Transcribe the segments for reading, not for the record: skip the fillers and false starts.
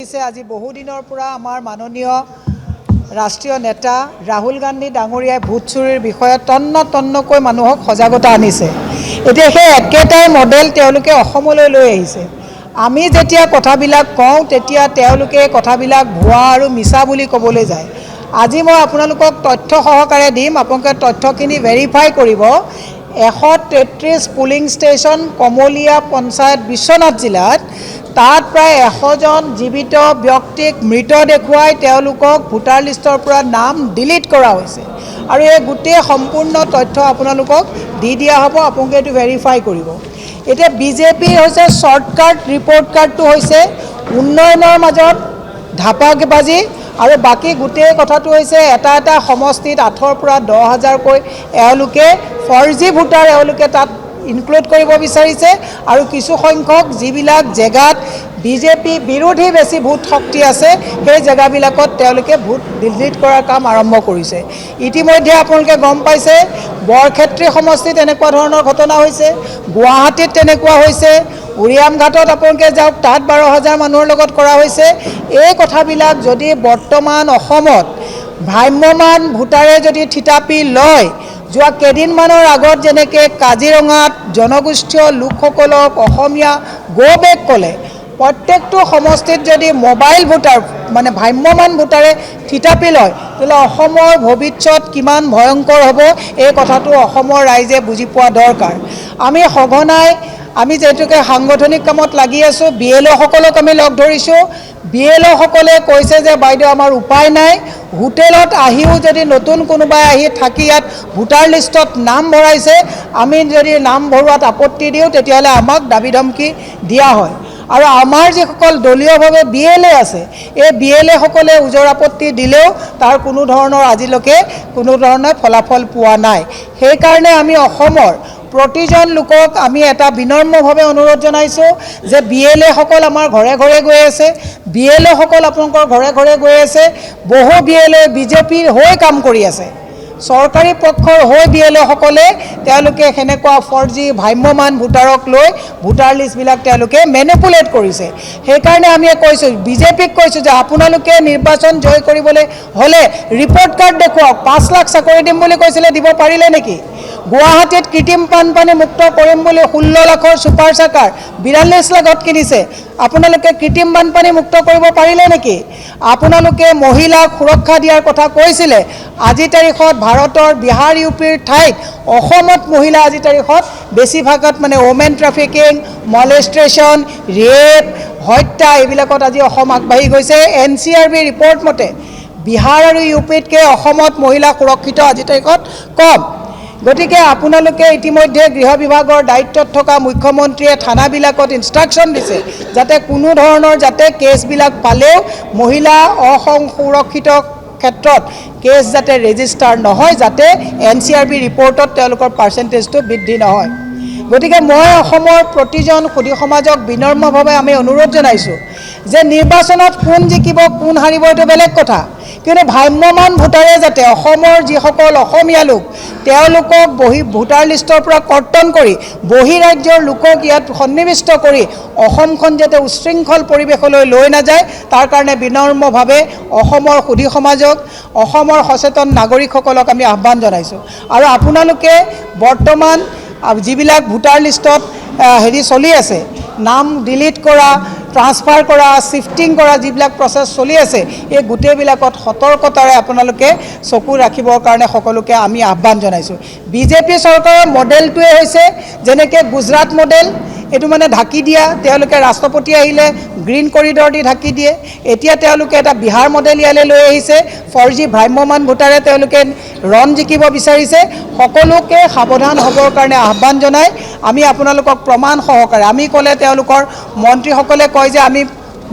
হৈছে আজি বহুদিনৰ পৰা আমাৰ মাননীয় ৰাষ্ট্ৰীয় নেতা ৰাহুল গান্ধী ডাঙৰীয়াই ভোট চুৰিৰ বিষয়ত তন্নকৈ মানুহক সজাগতা আনিছে। এতিয়া সেই একেটাই মডেল তেওঁলোকে অসমলৈ লৈ আহিছে। আমি যেতিয়া কথাবিলাক কওঁ তেতিয়া তেওঁলোকে কথাবিলাক ভুৱা আৰু মিছা বুলি ক'বলৈ যায়। আজি মই আপোনালোকক তথ্য সহকাৰে দিম, আপোনালোকে তথ্যখিনি ভেৰিফাই কৰিব। 133 পুলিং ষ্টেচন কমলীয়া পঞ্চায়ত বিশ্বনাথ জিলাত তাত প্ৰায় 100জন জীৱিত ব্যক্তিক মৃত দেখুৱাই তেওঁলোকক ভোটাৰ লিষ্টৰ পৰা নাম ডিলিট কৰা হৈছে। আৰু এই গোটেই সম্পূৰ্ণ তথ্য আপোনালোকক দি দিয়া হ'ব, আপোনালোকে এইটো ভেৰিফাই কৰিব। এতিয়া বিজেপিৰ হৈছে শ্বৰ্টকাট ৰিপৰ্ট কাৰ্ডটো হৈছে উন্নয়নৰ মাজত ধাপাবাজি আৰু বাকী গোটেই কথাটো হৈছে এটা এটা সমষ্টিত 8ৰ পৰা 10,000কৈ এওঁলোকে ফৰ্জি ভোটাৰ এওঁলোকে তাত ইনক্লুড কৰিব বিচাৰিছে। আৰু কিছু সংখ্যক যিবিলাক জেগাত বিজেপি বিৰোধী বেছি ভোট শক্তি আছে সেই জেগাবিলাকত তেওঁলোকে ভোট ডিলিট কৰাৰ কাম আৰম্ভ কৰিছে। ইতিমধ্যে আপোনালোকে গম পাইছে বৰক্ষেত্ৰী সমষ্টিত এনেকুৱা ধৰণৰ ঘটনা হৈছে, গুৱাহাটীত তেনেকুৱা হৈছে, উৰিয়াম ঘাটত আপোনালোকে যাওক তাত 12,000 মানুহৰ লগত কৰা হৈছে। এই কথাবিলাক যদি বৰ্তমান অসমত ভ্ৰাম্যমান ভোটাৰে যদি থিতাপি লয়, যোৱা কেইদিনমানৰ আগত যেনেকৈ কাজিৰঙাত জনগোষ্ঠীয় লোকসকলক অসমীয়া গো বেক ক'লে, প্ৰত্যেকটো সমষ্টিত যদি মোবাইল ভোটাৰ মানে ভ্ৰাম্যমান ভোটাৰে থিতাপি লয় তেতিয়াহ'লে অসমৰ ভৱিষ্যত কিমান ভয়ংকৰ হ'ব এই কথাটো অসমৰ ৰাইজে বুজি পোৱা দৰকাৰ। আমি সঘনাই আমি যিহেতুকে সাংগঠনিক কামত লাগি আছোঁ, BLOসকলক আমি লগ ধৰিছোঁ। BLOসকলে কৈছে যে বাইদেউ আমাৰ উপায় নাই, হোটেলত আহিও যদি নতুন কোনোবাই আহি থাকি ইয়াত ভোটাৰ লিষ্টত নাম ভৰাইছে, আমি যদি নাম ভৰোৱাত আপত্তি দিওঁ তেতিয়াহ'লে আমাক দাবী ধমকি দিয়া হয়। আৰু আমাৰ যিসকল দলীয়ভাৱে BLA আছে এই BLAসকলে ওজৰ আপত্তি দিলেও তাৰ কোনো ধৰণৰ আজিলৈকে কোনো ধৰণৰ ফলাফল পোৱা নাই। সেইকাৰণে আমি অসমৰ প্ৰতিজন লোকক আমি এটা বিনম্ৰভাৱে অনুৰোধ জনাইছোঁ যে BLAসকল আমাৰ ঘৰে ঘৰে গৈ আছে, BLOসকল আপোনালোকৰ ঘৰে ঘৰে গৈ আছে। বহু BLA বিজেপিৰ হৈ কাম কৰি আছে, চৰকাৰী পক্ষৰ হৈ BLOসকলে তেওঁলোকে সেনেকুৱা ফৰ্জি ভ্ৰাম্যমান ভোটাৰক লৈ ভোটাৰ লিষ্টবিলাক তেওঁলোকে মেনিপুলেট কৰিছে। সেইকাৰণে আমি কৈছোঁ বিজেপিক কৈছোঁ যে আপোনালোকে নিৰ্বাচন জয় কৰিবলৈ হ'লে ৰিপৰ্ট কাৰ্ড দেখুৱাওক। 5 লাখ চাকৰি দিম বুলি কৈছিলে, দিব পাৰিলে নেকি? গুৱাহাটীত কৃত্ৰিম বানপানী মুক্ত কৰিম বুলি 16 লাখৰ ছুপাৰ চাকাৰ 42 লাখত কিনিছে, আপোনালোকে কৃত্ৰিম বানপানী মুক্ত কৰিব পাৰিলে নেকি? আপোনালোকে মহিলাক সুৰক্ষা দিয়াৰ কথা কৈছিলে, আজি তাৰিখত ভাৰতৰ বিহাৰ UPৰ ঠাইত অসমত মহিলা আজি তাৰিখত বেছিভাগত মানে ওমেন ট্ৰাফিকিং, মলেষ্ট্ৰেশ্যন, ৰেপ, হত্যা এইবিলাকত আজি অসম আগবাঢ়ি গৈছে। NCRB ৰিপৰ্ট মতে বিহাৰ আৰু UPতকৈ অসমত মহিলা সুৰক্ষিত আজি তাৰিখত কম। গতিকে আপোনালোকে ইতিমধ্যে গৃহ বিভাগৰ দায়িত্বত থকা মুখ্যমন্ত্ৰীয়ে থানাবিলাকত ইনষ্ট্ৰাকশ্যন দিছে যাতে কোনো ধৰণৰ যাতে কেছবিলাক পালেও মহিলা অসুৰক্ষিত ক্ষেত্ৰত কেছ যাতে ৰেজিষ্টাৰ নহয়, যাতে NCRB ৰিপৰ্টত তেওঁলোকৰ পাৰ্চেণ্টেজটো বৃদ্ধি নহয়। গতিকে মই অসমৰ প্ৰতিজন সুধী সমাজক বিনম্ৰভাৱে আমি অনুৰোধ জনাইছোঁ যে নিৰ্বাচনত কোন জিকিব কোন হাৰিব এইটো বেলেগ কথা, কিন্তু ভ্ৰাম্যমান ভোটাৰে যাতে অসমৰ যিসকল অসমীয়া লোক তেওঁলোকক ভোটাৰ লিষ্টৰ পৰা কৰ্তন কৰি বহিৰাজ্যৰ লোকক ইয়াত সন্নিৱিষ্ট কৰি অসমখন যাতে উচ্ছৃংখল পৰিৱেশলৈ লৈ নাযায় তাৰ কাৰণে বিনম্ৰভাৱে অসমৰ সুধী সমাজক, অসমৰ সচেতন নাগৰিকসকলক আমি আহ্বান জনাইছোঁ। আৰু আপোনালোকে বৰ্তমান যিবিলাক ভোটাৰ লিষ্টত চলি আছে, নাম ডিলিট কৰা, ট্ৰান্সফাৰ কৰা, শিফটিং কৰা যিবিলাক প্ৰচেছ চলি আছে এই গোটেইবিলাকত সতৰ্কতাৰে আপোনালোকে চকু ৰাখিবৰ কাৰণে সকলোকে আমি আহ্বান জনাইছোঁ। বিজেপি চৰকাৰৰ মডেলটোৱে হৈছে যেনেকৈ গুজৰাট মডেল, এইটো মানে ঢাকি দিয়া, তেওঁলোকে ৰাষ্ট্ৰপতি আহিলে গ্ৰীণ কৰিডৰ দি ঢাকি দিয়ে। এতিয়া তেওঁলোকে এটা বিহাৰ মডেল ইয়ালৈ লৈ আহিছে, ফৰ্জি ভ্ৰাম্যমান ভোটাৰে তেওঁলোকে ৰণ জিকিব বিচাৰিছে। সকলোকে সাৱধান হ'বৰ কাৰণে আহ্বান জনাই আমি আপোনালোকক প্ৰমাণ সহকাৰে, আমি ক'লে তেওঁলোকৰ মন্ত্ৰীসকলে কয় যে আমি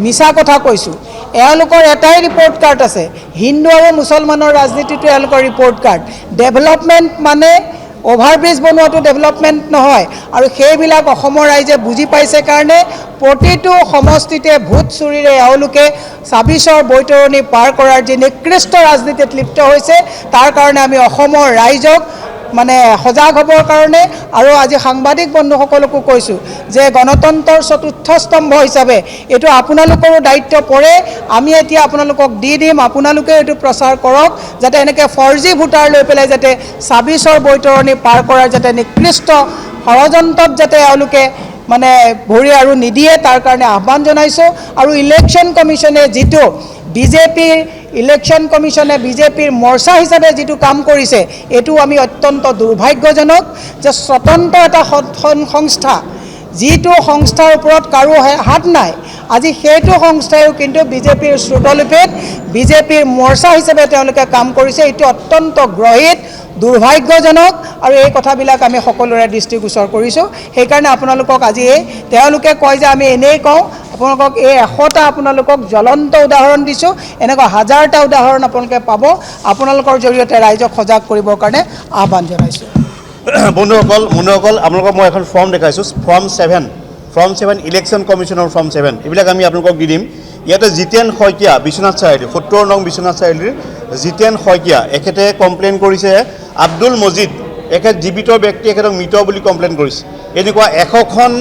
মিছা কথা কৈছোঁ। এওঁলোকৰ এটাই ৰিপৰ্ট কাৰ্ড আছে, হিন্দু আৰু মুছলমানৰ ৰাজনীতিটো এওঁলোকৰ ৰিপৰ্ট কাৰ্ড। ডেভেলপমেণ্ট মানে অভাৰব্ৰিজ বনোৱাটো ডেভেলপমেণ্ট নহয়। আৰু সেইবিলাক অসমৰ ৰাইজে বুজি পাইছে কাৰণে প্ৰতিটো সমষ্টিতে ভোট চুৰিৰে এওঁলোকে 26ৰ বৈতৰণি পাৰ কৰাৰ যি নিকৃষ্ট ৰাজনীতিত লিপ্ত হৈছে তাৰ কাৰণে আমি অসমৰ ৰাইজক মানে সজাগ হ'বৰ কাৰণে আৰু আজি সাংবাদিক বন্ধুসকলকো কৈছোঁ যে গণতন্ত্ৰৰ চতুৰ্থ স্তম্ভ হিচাপে এইটো আপোনালোকৰো দায়িত্ব পৰে। আমি এতিয়া আপোনালোকক দি দিম, আপোনালোকে এইটো প্ৰচাৰ কৰক যাতে এনেকৈ ফৰ্জি ভোটাৰ লৈ পেলাই যাতে ২৬ৰ বৈতৰণি পাৰ কৰাৰ যাতে নিকৃষ্ট ষড়যন্ত্ৰত যাতে এওঁলোকে মানে ভৰি আৰু নিদিয়ে তাৰ কাৰণে আহ্বান জনাইছোঁ। আৰু ইলেকশ্যন কমিশ্যনে যিটো বিজেপিৰ ইলেকশ্যন কমিশ্যনে বিজেপিৰ মৰ্চা হিচাপে যিটো কাম কৰিছে এইটো আমি অত্যন্ত দুৰ্ভাগ্যজনক যে স্বতন্ত্ৰ এটা সংস্থা যিটো সংস্থাৰ ওপৰত কাৰো হাত নাই, আজি সেইটো সংস্থাইও কিন্তু বিজেপিৰ শ্ৰুতলিপিত বিজেপিৰ মৰ্চা হিচাপে তেওঁলোকে কাম কৰিছে। এইটো অত্যন্ত গ্ৰহিত দুৰ্ভাগ্যজনক আৰু এই কথাবিলাক আমি সকলোৰে দৃষ্টিগোচৰ কৰিছোঁ। সেইকাৰণে আপোনালোকক আজি তেওঁলোকে কয় যে আমি এনেই কওঁ, আপোনালোকক এই ১০০টা আপোনালোকক জ্বলন্ত উদাহৰণ দিছোঁ, এনেকুৱা হাজাৰটা উদাহৰণ আপোনালোকে পাব। আপোনালোকৰ জৰিয়তে ৰাইজক সজাগ কৰিবৰ কাৰণে আহ্বান জনাইছোঁ। বন্ধুসকল আপোনালোকক মই এখন ফৰ্ম দেখাইছোঁ, ফৰ্ম 7 ইলেকশ্যন কমিশ্যনৰ ফৰ্ম 7 এইবিলাক আমি আপোনালোকক দি দিম। ইয়াতে জিতেন শইকীয়া বিশ্বনাথ চাৰিআলি ৭০ নং বিশ্বনাথ চাৰিআলিৰ জিতেন শইকীয়া এখেতে কমপ্লেইন কৰিছে আব্দুল মজিদ এখেত জীৱিত ব্যক্তি এখেতক মৃত বুলি কমপ্লেইন কৰিছে। এনেকুৱা ১০০খন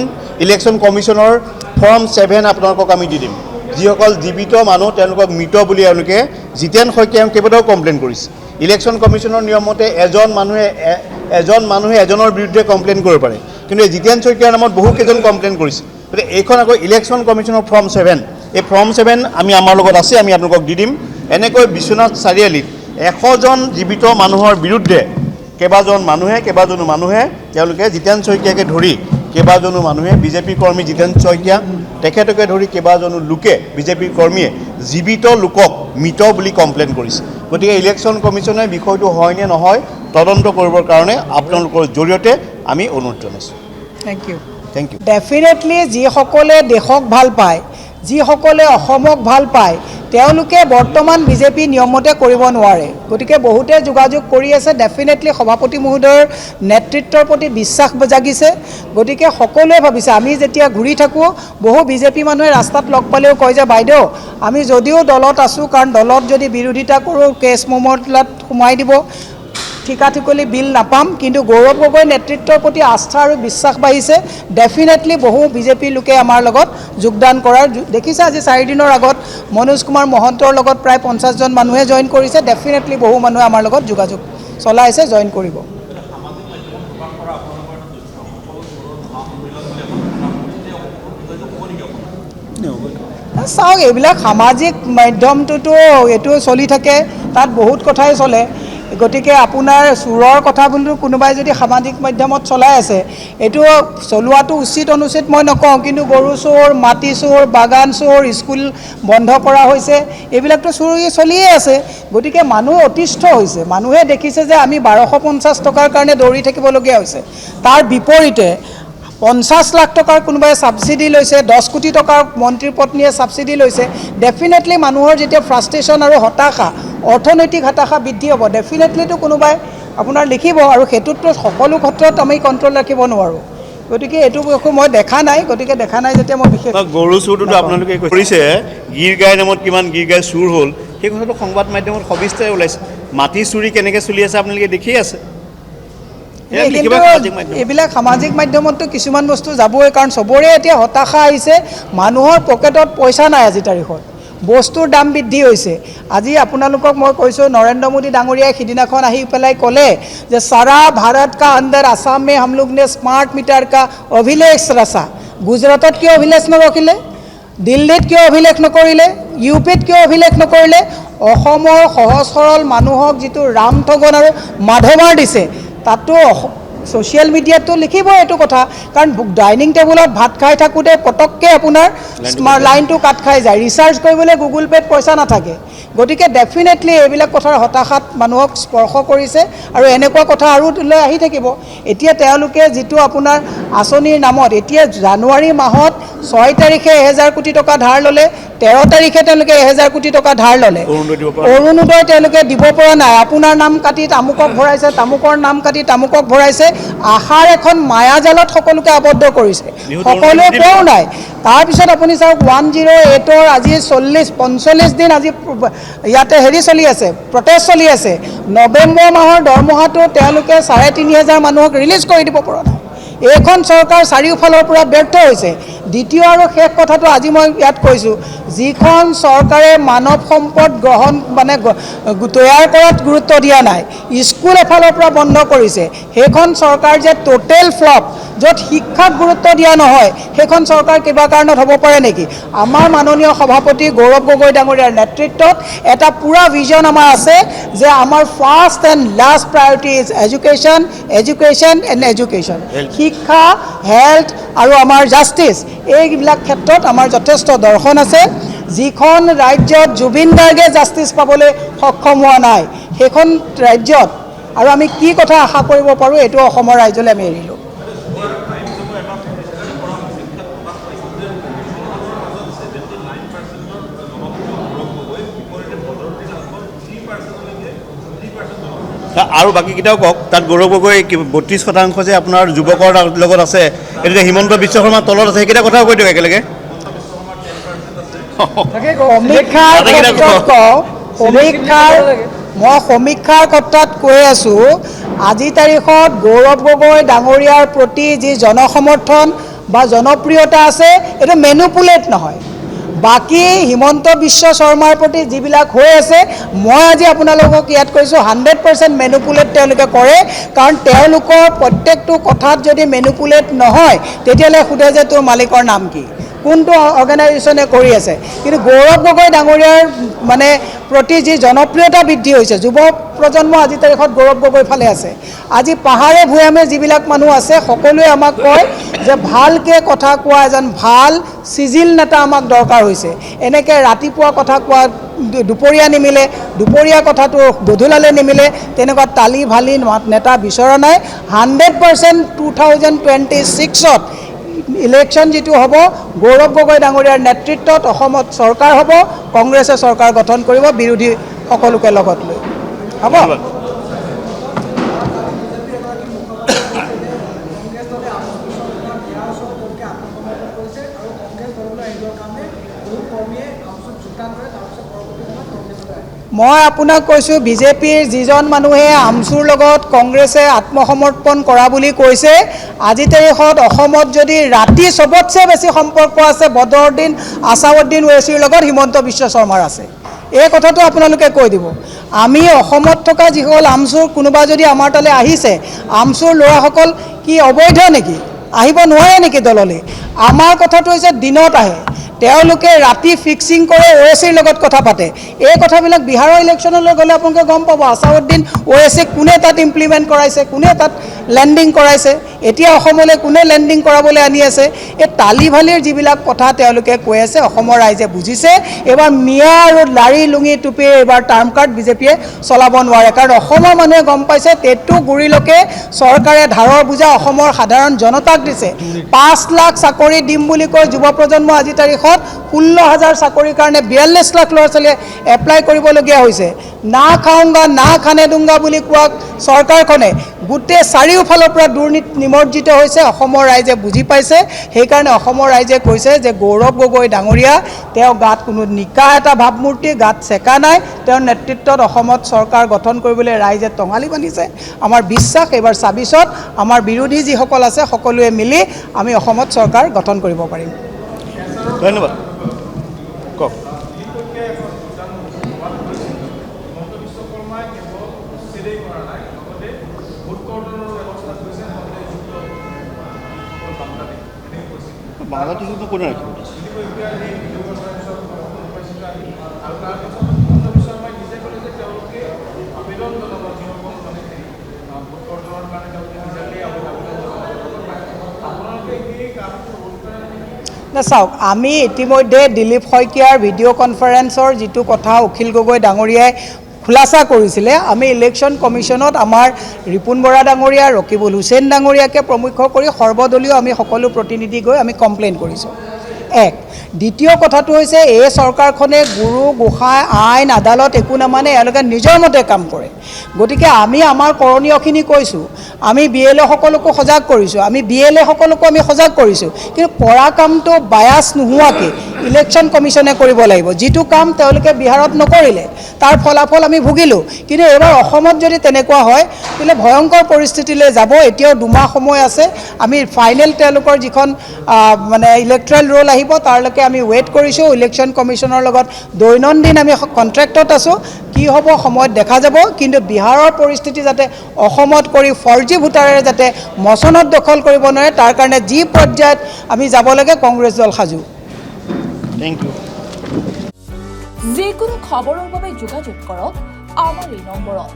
ইলেকশ্যন কমিশ্যনৰ ফৰ্ম 7 আপোনালোকক আমি দি দিম। যিসকল জীৱিত মানুহ তেওঁলোকক মৃত বুলি এওঁলোকে জিতেন শইকীয়াই কেইবাটাও কমপ্লেইন কৰিছে। ইলেকশ্যন কমিশ্যনৰ নিয়মতে এজন মানুহে এজনৰ বিৰুদ্ধে কমপ্লেইন কৰিব পাৰে, কিন্তু এই জিতেন শইকীয়াৰ নামত বহুকেইজন কমপ্লেইন কৰিছে। গতিকে এইখন আকৌ ইলেকশ্যন কমিশ্যনৰ ফৰ্ম 7 এই ফৰ্ম 7 আমি আমাৰ লগত আছে, আমি আপোনালোকক দি দিম। এনেকৈ বিশ্বনাথ চাৰিআলিত ১০০জন জীৱিত মানুহৰ বিৰুদ্ধে কেইবাজনো মানুহে তেওঁলোকে জিতেন শইকীয়াকে ধৰি কেইবাজনো মানুহে বিজেপি কৰ্মী জিতেন শইকীয়া তেখেতকে ধৰি কেইবাজনো লোকে বিজেপি কৰ্মীয়ে জীৱিত লোকক মৃত বুলি কমপ্লেইন কৰিছে। গতিকে ইলেকশ্যন কমিশ্যনে বিষয়টো হয় নে নহয় তদন্ত কৰিবৰ কাৰণে আপোনালোকৰ জৰিয়তে আমি অনুৰোধ জনাইছোঁ। Thank U. ডেফিনেটলি যিসকলে দেশক ভাল পায়, যিসকলে অসমক ভাল পায়, তেওঁলোকে বৰ্তমান বিজেপি নিয়মমতে কৰিব নোৱাৰে। গতিকে বহুতে যোগাযোগ কৰি আছে। ডেফিনেটলি সভাপতি মহোদয়ৰ নেতৃত্বৰ প্ৰতি বিশ্বাস জাগিছে। গতিকে সকলোৱে ভাবিছে, আমি যেতিয়া ঘূৰি থাকোঁ বহু বিজেপি মানুহে ৰাস্তাত লগ পালেও কয় যে বাইদেউ আমি যদিও দলত আছোঁ, কাৰণ দলত যদি বিৰোধিতা কৰোঁ কেছ মমলাত সোমাই দিব, ঠিকাঠিকলি বিল নাপাম, কিন্তু গৌৰৱ গগৈ নেতৃত্বৰ প্ৰতি আস্থা আৰু বিশ্বাস বাঢ়িছে। ডেফিনেটলি বহু বিজেপিৰ লোকে আমাৰ লগত যোগদান কৰাৰ দেখিছে। আজি 4 দিনৰ আগত মনোজ কুমাৰ মহন্তৰ লগত প্ৰায় 50জন মানুহে জইন কৰিছে। ডেফিনেটলি বহু মানুহে আমাৰ লগত যোগাযোগ চলাইছে, জইন কৰিব। চাওক, এইবিলাক সামাজিক মাধ্যমটোতো এইটো চলি থাকে, তাত বহুত কথাই চলে। গতিকে আপোনাৰ চোৰৰ কথা বুলি কোনোবাই যদি সামাজিক মাধ্যমত চলাই আছে, এইটো চলোৱাটো উচিত অনুচিত মই নকওঁ, কিন্তু গৰু চোৰ, মাটি চোৰ, বাগান চোৰ, স্কুল বন্ধ কৰা হৈছে, এইবিলাকতো চুৰি চলিয়ে আছে। গতিকে মানুহ অতিষ্ঠ হৈছে। মানুহে দেখিছে যে আমি 1250 টকাৰ কাৰণে দৌৰি থাকিবলগীয়া হৈছে। তাৰ বিপৰীতে 50 লাখ টকাৰ কোনোবাই ছাবচিডি লৈছে, 10 কোটি টকাৰ মন্ত্ৰীৰ পত্নীয়ে ছাবচিডি লৈছে। ডেফিনেটলি মানুহৰ যেতিয়া ফ্ৰাষ্ট্ৰেশ্যন আৰু হতাশা, অৰ্থনৈতিক হতাশা বৃদ্ধি হ'ব, ডেফিনেটলিটো কোনোবাই আপোনাৰ লিখিব, আৰু সেইটোতো সকলো ক্ষেত্ৰত আমি কণ্ট্ৰল ৰাখিব নোৱাৰোঁ। গতিকে এইটো মই দেখা নাই। গতিকে দেখা নাই যেতিয়া মই বিশেষ গৰু চুৰটোতো আপোনালোকে কৰিছে, গীৰ গাই নামত কিমান গীৰ গাই চুৰ হ'ল সেই কথাটো সংবাদ মাধ্যমত সবিস্তাৰে ওলাইছে। মাটি চুৰি কেনেকৈ চলি আছে আপোনালোকে দেখিয়ে আছে। এইবিলাক সামাজিক মাধ্যমততো কিছুমান বস্তু যাবই, কাৰণ চবৰে এতিয়া হতাশা আহিছে। মানুহৰ পকেটত পইচা নাই। আজিৰ তাৰিখত বস্তুৰ দাম বৃদ্ধি হৈছে। আজি আপোনালোকক মই কৈছোঁ, নৰেন্দ্ৰ মোদী ডাঙৰীয়াই সিদিনাখন আহি পেলাই ক'লে যে সাৰা ভাৰত কা আন্দৰ আসাম মে হম লোগ নে স্মাৰ্ট মিটাৰ কা অভিলেখ ৰচা। গুজৰাটত কিয় অভিলেখ নৰখিলে? দিল্লীত কিয় অভিলেখ নকৰিলে? ইউপিত কিয় অভিলেখ নকৰিলে? অসমৰ সহজ সৰল মানুহক যিটো ৰামঠগন আৰু মাধমাৰ দিছে, তাতো ছ'চিয়েল মিডিয়াততো লিখিব এইটো কথা, কাৰণ ডাইনিং টেবুলত ভাত খাই থাকোঁতে পটককৈ আপোনাৰ লাইনটো কাট খাই যায়, ৰিচাৰ্জ কৰিবলৈ গুগল পে'ত পইচা নাথাকে। গতিকে ডেফিনেটলি এইবিলাক কথাৰ হতাশাত মানুহক স্পৰ্শ কৰিছে, আৰু এনেকুৱা কথা আৰু লৈ আহি থাকিব। এতিয়া তেওঁলোকে যিটো আপোনাৰ আঁচনিৰ নামত এতিয়া জানুৱাৰী মাহত 6 তাৰিখে 1000 কোটি টকা ধাৰ ল'লে, 13 তাৰিখে তেওঁলোকে 1000 কোটি টকা ধাৰ ল'লে। অৰুণোদয় তেওঁলোকে দিব পৰা নাই। আপোনাৰ নাম কাটি তামুকক ভৰাইছে, তামুকৰ নাম কাটি তামুকক ভৰাইছে। আশাৰ এখন মায়াজালত সকলোকে আবদ্ধ কৰিছে, সকলোৱে পোৱাও নাই। তাৰপিছত আপুনি চাওক 108ৰ আজি 45 দিন আজি ইয়াতে হেৰি চলি আছে, প্ৰটেষ্ট চলি আছে। নৱেম্বৰ মাহৰ দৰমহাটো তেওঁলোকে ৩,৫০০ মানুহক ৰিলিজ কৰি দিব পৰা নাই। এইখন চৰকাৰ চাৰিওফালৰ পৰা ব্যৰ্থ হৈছে। দ্বিতীয় আৰু শেষ কথাটো আজি মই ইয়াত কৈছোঁ, যিখন চৰকাৰে মানৱ সম্পদ তৈয়াৰ কৰাত গুৰুত্ব দিয়া নাই, স্কুল এফালৰ পৰা বন্ধ কৰিছে, সেইখন চৰকাৰ যে টোটেল ফ্লপ, য'ত শিক্ষাক গুৰুত্ব দিয়া নহয়, সেইখন চৰকাৰ কিবা কাৰণত হ'ব পাৰে নেকি? আমাৰ মাননীয় সভাপতি গৌৰৱ গগৈ ডাঙৰীয়াৰ নেতৃত্বত এটা পূৰা ভিজন আমাৰ আছে যে আমাৰ first and last priority is education, education and education. শিক্ষা, হেল্থ আৰু আমাৰ জাষ্টিছ, এইবিলাক ক্ষেত্ৰত আমাৰ যথেষ্ট দৰ্শন আছে। যিখন ৰাজ্যত জুবিন গাৰ্গে জাষ্টিছ পাবলৈ সক্ষম হোৱা নাই, সেইখন ৰাজ্যত আৰু আমি কি কথা আশা কৰিব পাৰোঁ, এইটো অসমৰ ৰাইজলৈ আমি এৰিলোঁ। আৰু বাকীকেইটাও কওক। তাত গৌৰৱ গগৈ ৩২% যে আপোনাৰ যুৱকৰ লগত আছে, এইটো হিমন্ত বিশ্ব শৰ্মাৰ তলত আছে, সেইকেইটা কথাও কৈ দিয়ক একেলগে। সমীক্ষাৰ কথাত কৈ আছোঁ, আজি তাৰিখত গৌৰৱ গগৈ ডাঙৰীয়াৰ প্ৰতি যি জনসমৰ্থন বা জনপ্ৰিয়তা আছে, এইটো মেনুপুলেট নহয়। বাকী হিমন্ত বিশ্ব শৰ্মাৰ প্ৰতি যিবিলাক হৈ আছে, মই আজি আপোনালোকক ইয়াত কৈছোঁ 100% মেনুপুলেট তেওঁলোকে কৰে। কাৰণ তেওঁলোকৰ প্ৰত্যেকটো কথাত যদি মেনুপুলেট নহয়, তেতিয়াহ'লে সোধে যে তোৰ মালিকৰ নাম কি, কোনটো অৰ্গেনাইজেশ্যনে কৰি আছে। কিন্তু গৌৰৱ গগৈ ডাঙৰীয়াৰ প্ৰতি যি জনপ্ৰিয়তা বৃদ্ধি হৈছে, যুৱ প্ৰজন্ম আজি তাৰিখত গৌৰৱ গগৈ ফালে আছে। আজি পাহাৰে ভৈয়ামে যিবিলাক মানুহ আছে, সকলোৱে আমাক কয় যে ভালকৈ কথা কোৱা এজন ভাল চিজিল নেতা আমাক দৰকাৰ হৈছে। এনেকৈ ৰাতিপুৱা কথা কোৱা দুপৰীয়া নিমিলে, দুপৰীয়া কথাটো গধূলালৈ নিমিলে, তেনেকুৱা তালি ভালি নেতা বিচৰা নাই। 100% 2026ত ইলেকশ্যন যিটো হ'ব, গৌৰৱ গগৈ ডাঙৰীয়াৰ নেতৃত্বত অসমত চৰকাৰ হ'ব, কংগ্ৰেছে চৰকাৰ গঠন কৰিব, বিৰোধী সকলোকে লগত লৈ হ'ব। মই আপোনাক কৈছোঁ, বিজেপিৰ যিজন মানুহে আমচুৰ লগত কংগ্ৰেছে আত্মসমৰ্পণ কৰা বুলি কৈছে, আজি তাৰিখত অসমত যদি ৰাতি চবতছে বেছি সম্পৰ্ক আছে বদৰুদ্দিন আছাদুদ্দিন ওৱেইচিৰ লগত, হিমন্ত বিশ্ব শৰ্মাৰ আছে। এই কথাটো আপোনালোকে কৈ দিব। আমি অসমত থকা যিসকল আমচুৰ কোনোবা যদি আমাৰ তালৈ আহিছে, আমচুৰ ল'ৰাসকল কি অবৈধ নেকি? আহিব নোৱাৰে নেকি দললৈ? আমাৰ কথাটো হৈছে দিনত আহে, তেওঁলোকে ৰাতি ফিক্সিং কৰে, ওৱেইচিৰ লগত কথা পাতে। এই কথাবিলাক বিহাৰৰ ইলেকশ্যনলৈ গ'লে আপোনালোকে গম পাব, আছাদুদ্দিন ওৱেইচিক কোনে তাত ইমপ্লিমেণ্ট কৰাইছে, কোনে তাত লেণ্ডিং কৰাইছে, এতিয়া অসমলৈ কোনে লেণ্ডিং কৰাবলৈ আনি আছে। এই তালি ভালিৰ যিবিলাক কথা তেওঁলোকে কৈ আছে, অসমৰ ৰাইজে বুজিছে। এইবাৰ মিয়া আৰু লাৰি লুঙি টুপিৰ এইবাৰ টাৰ্ম কাৰ্ড বিজেপিয়ে চলাব নোৱাৰে। কাৰণ অসমৰ মানুহে গম পাইছে, টেটু গুৰিলৈকে চৰকাৰে ধাৰৰ বোজা অসমৰ সাধাৰণ জনতাক দিছে। 5 লাখ চাকৰি দিম বুলি কৈ যুৱ প্ৰজন্ম আজি তাৰিখত 16,000 চাকৰিৰ কাৰণে 42 লাখ ল'ৰা ছোৱালীয়ে এপ্লাই কৰিবলগীয়া হৈছে। না খাওঁগা না খানে দুংগা বুলি কোৱা চৰকাৰখনে গোটেই চাৰিওফালৰ পৰা দুৰ্নীতি নিমজ্জিত হৈছে, অসমৰ ৰাইজে বুজি পাইছে। সেইকাৰণে অসমৰ ৰাইজে কৈছে যে গৌৰৱ গগৈ ডাঙৰীয়া, তেওঁ গাত কোনো নিকা এটা ভাৱমূৰ্তি গাত চেকা নাই, তেওঁৰ নেতৃত্বত অসমত চৰকাৰ গঠন কৰিবলৈ ৰাইজে টঙালি বান্ধিছে। আমাৰ বিশ্বাস, এইবাৰ 26ত আমাৰ বিৰোধী যিসকল আছে, সকলোৱে মিলি আমি অসমত চৰকাৰ গঠন কৰিব পাৰিম। ধন্যবাদ। কওক। বাংলাদেশত কোনে ৰাখিব? চাওক, আমি ইতিমধ্যে দিলীপ শইকীয়াৰ ভিডিঅ' কনফাৰেন্সৰ যিটো কথা অখিল গগৈ ডাঙৰীয়াই খুলাসা কৰিছিলে, আমি ইলেকশ্যন কমিশ্যনত আমাৰ ৰিপুণ বৰা ডাঙৰীয়া, ৰকিবুল হুছেইন ডাঙৰীয়াকে প্ৰমুখ্য কৰি সৰ্বদলীয় আমি সকলো প্ৰতিনিধি গৈ আমি কমপ্লেইন কৰিছোঁ। 1 দ্বিতীয় কথাটো হৈছে এই চৰকাৰখনে গুৰু গোসাঁই আইন আদালত একো নামানে, এওঁলোকে নিজৰ মতে কাম কৰে। গতিকে আমি আমাৰ কৰণীয়খিনি কৈছোঁ, আমি BLA সকলকো সজাগ কৰিছোঁ, আমি BLA সকলকো আমি সজাগ কৰিছোঁ, কিন্তু কৰা কামটো বায়াছ নোহোৱাকৈ ইলেকশ্যন কমিশ্যনে কৰিব লাগিব। যিটো কাম তেওঁলোকে বিহাৰত নকৰিলে তাৰ ফলাফল আমি ভুগিলোঁ, কিন্তু এইবাৰ অসমত যদি তেনেকুৱা হয় তেতিয়াহ'লে ভয়ংকৰ পৰিস্থিতিলৈ যাব। এতিয়াও 2 মাহ সময় আছে, আমি ফাইনেল তেওঁলোকৰ যিখন মানে ইলেক্ট্ৰেল ৰোল আহিব তাৰলৈকে আমি ৱেইট কৰিছোঁ। ইলেকশ্যন কমিশ্যনৰ লগত দৈনন্দিন আমি কণ্ট্ৰেক্টত আছোঁ, কি হ'ব সময়ত দেখা যাব। কিন্তু বিহাৰৰ পৰিস্থিতি যাতে অসমত কৰি ফৰ্জি ভোটাৰেৰে যাতে মচনত দখল কৰিব নোৱাৰে তাৰ কাৰণে যি পৰ্যায়ত আমি যাব লাগে কংগ্ৰেছ দল সাজু। Thank you. যিকোনো খবৰৰ বাবে যোগাযোগ কৰক আমাৰ এই নম্বৰত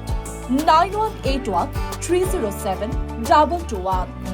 9181 307 2221।